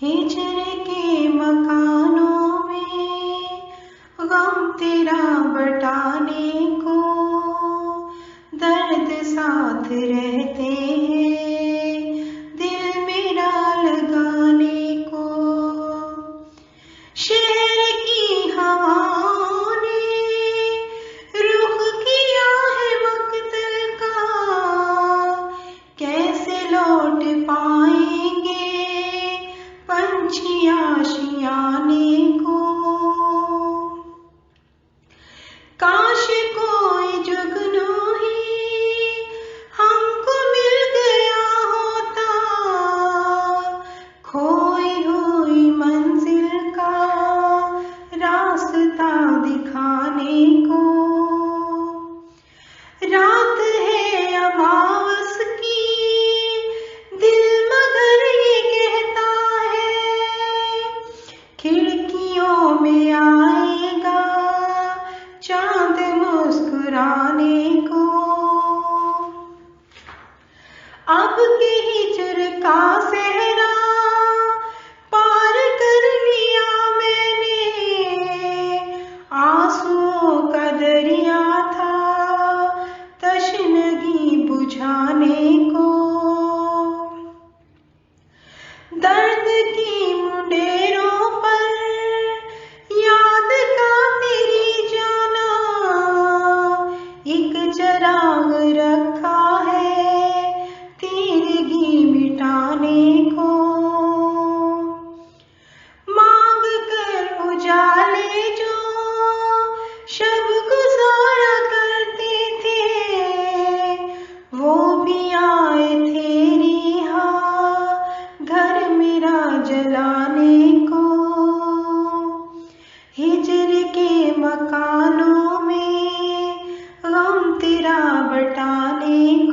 हिजर के मकानों में गम तेरा बटाने को दर्द साथ रहते हैं दिल मेरा लगाने को। शहर की हवाओं ने रुख किया है मक्तल का, कैसे लौट पाएंगे पंछी आशियाने को। काश कोई जुगनू ही हमको मिल गया होता, खोई हुई मंजिल का रास्ता दिखाने को। रात है अमावस की दिल मगर ये कहता है, खिड़कियों में आएगा चांद मुस्कुराने को। अब के हिजर का सहरा पार कर लिया मैंने, आंसुओं का दरिया था तशनगी बुझाने को। दर्द की मुंडेरों पर याद का तेरी जाना, एक चराग रखा है तीरगी मिटाने को। मांग कर उजाले जो शब गुजारा करते थे, वो भी आए थे रिहा घर मेरा जलाने को। हिजर के मकानों में गम तेरा बटाने